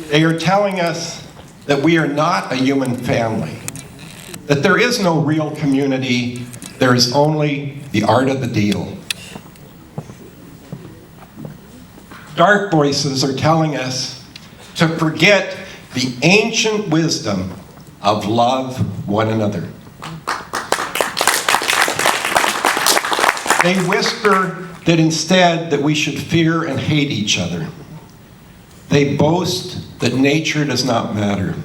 They are telling us that we are not a human family, that there is no real community, there is only the art of the deal. Dark voices are telling us to forget the ancient wisdom of love one another. They whisper that instead that we should fear and hate each other. They boast that nature does not matter.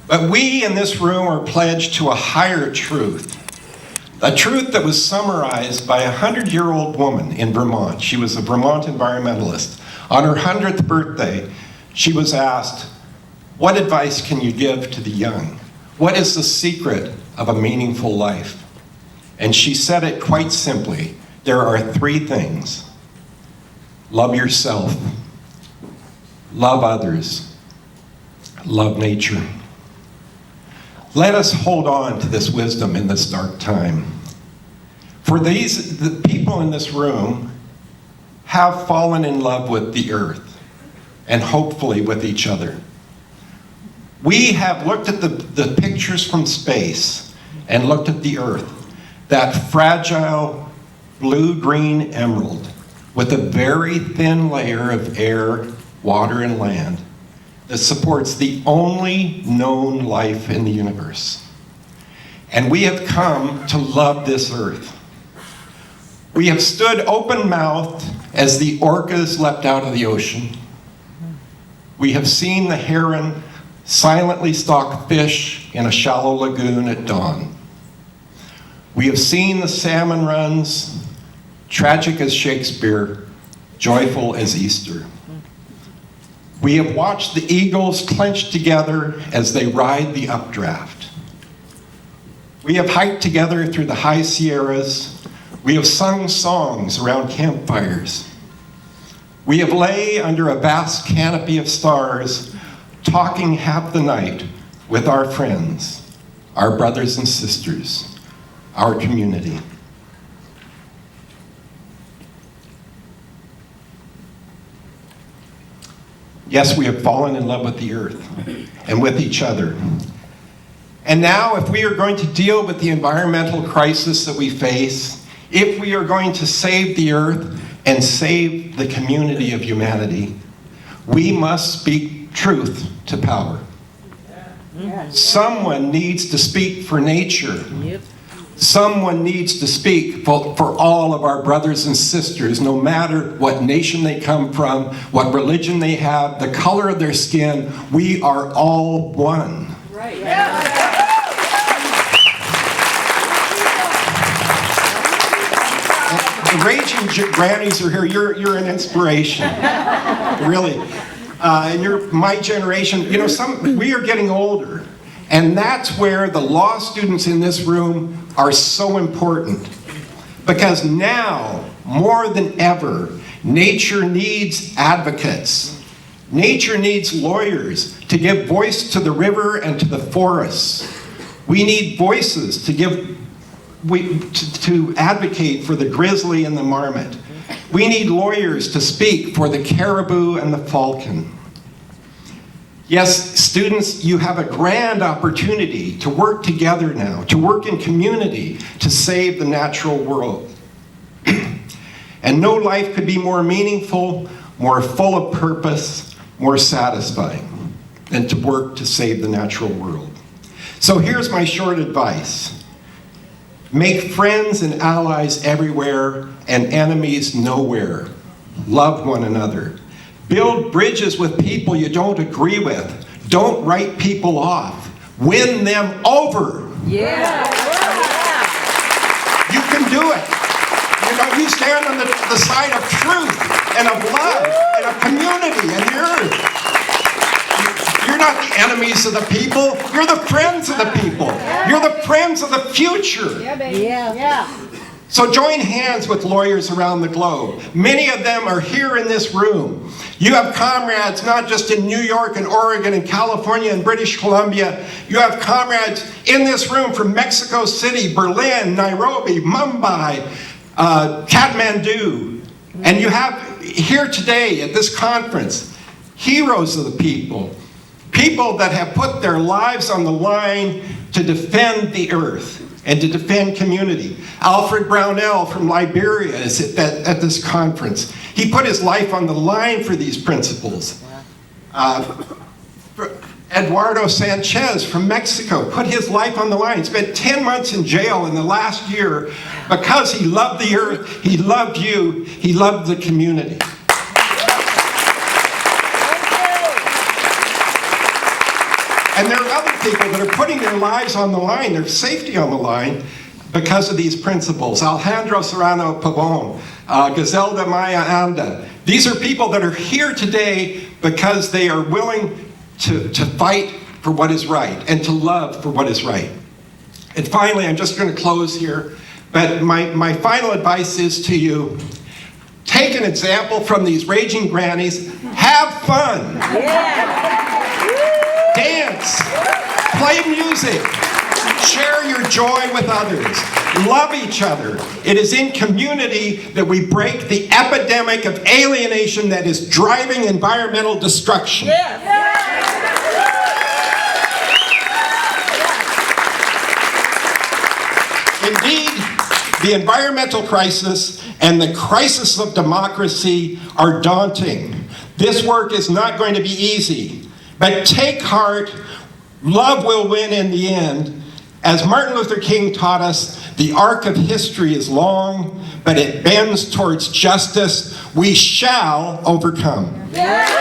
But we in this room are pledged to a higher truth, a truth that was summarized by a 100-year-old woman in Vermont. She was a Vermont environmentalist. On her 100th birthday, she was asked, "What advice can you give to the young? What is the secret of a meaningful life?" And she said it quite simply. There are 3 things. Love yourself, love others, love nature. Let us hold on to this wisdom in this dark time. For the people in this room have fallen in love with the earth and hopefully with each other. We have looked at the pictures from space and looked at the earth, that fragile blue-green emerald with a very thin layer of air, water, and land that supports the only known life in the universe. And we have come to love this earth. We have stood open-mouthed as the orcas leapt out of the ocean. We have seen the heron silently stalk fish in a shallow lagoon at dawn. We have seen the salmon runs, tragic as Shakespeare, joyful as Easter. We have watched the eagles clench together as they ride the updraft. We have hiked together through the high Sierras. We have sung songs around campfires. We have lay under a vast canopy of stars, talking half the night with our friends, our brothers and sisters, our community. Yes, we have fallen in love with the earth and with each other. And now, if we are going to deal with the environmental crisis that we face, if we are going to save the earth and save the community of humanity, we must speak truth to power. Someone needs to speak for nature. Someone needs to speak for all of our brothers and sisters, no matter what nation they come from, what religion they have, the color of their skin. We are all one. Right. The raging grannies are here. You're an inspiration, really. And you're my generation. You know, we are getting older. And that's where the law students in this room are so important. Because now, more than ever, nature needs advocates. Nature needs lawyers to give voice to the river and to the forests. We need voices to advocate for the grizzly and the marmot. We need lawyers to speak for the caribou and the falcon. Yes, students, you have a grand opportunity to work together now, to work in community, to save the natural world. And no life could be more meaningful, more full of purpose, more satisfying than to work to save the natural world. So here's my short advice. Make friends and allies everywhere and enemies nowhere. Love one another. Build bridges with people you don't agree with. Don't write people off. Win them over. Yeah. You can do it. You know, you stand on the side of truth and of love and of community and you're not the enemies of the people. You're the friends of the people. You're the friends of the future. Yeah, baby. Yeah. So join hands with lawyers around the globe. Many of them are here in this room. You have comrades not just in New York and Oregon and California and British Columbia. You have comrades in this room from Mexico City, Berlin, Nairobi, Mumbai, Kathmandu. And you have here today at this conference heroes of the people, people that have put their lives on the line to defend the earth and to defend community. Alfred Brownell from Liberia is at this conference. He put his life on the line for these principles. Eduardo Sanchez from Mexico put his life on the line. Spent 10 months in jail in the last year because he loved the earth, he loved you, he loved the community. And there are other people that are putting their lives on the line, their safety on the line, because of these principles. Alejandro Serrano Pavon, Giselda Maya Anda. These are people that are here today because they are willing to fight for what is right and to love for what is right. And finally, I'm just going to close here, but my final advice is to you, take an example from these raging grannies, have fun. Yeah. Dance, play music, share your joy with others, love each other. It is in community that we break the epidemic of alienation that is driving environmental destruction. Indeed, the environmental crisis and the crisis of democracy are daunting. This work is not going to be easy, but take heart, love will win in the end. As Martin Luther King taught us, the arc of history is long, but it bends towards justice. We shall overcome. Yeah.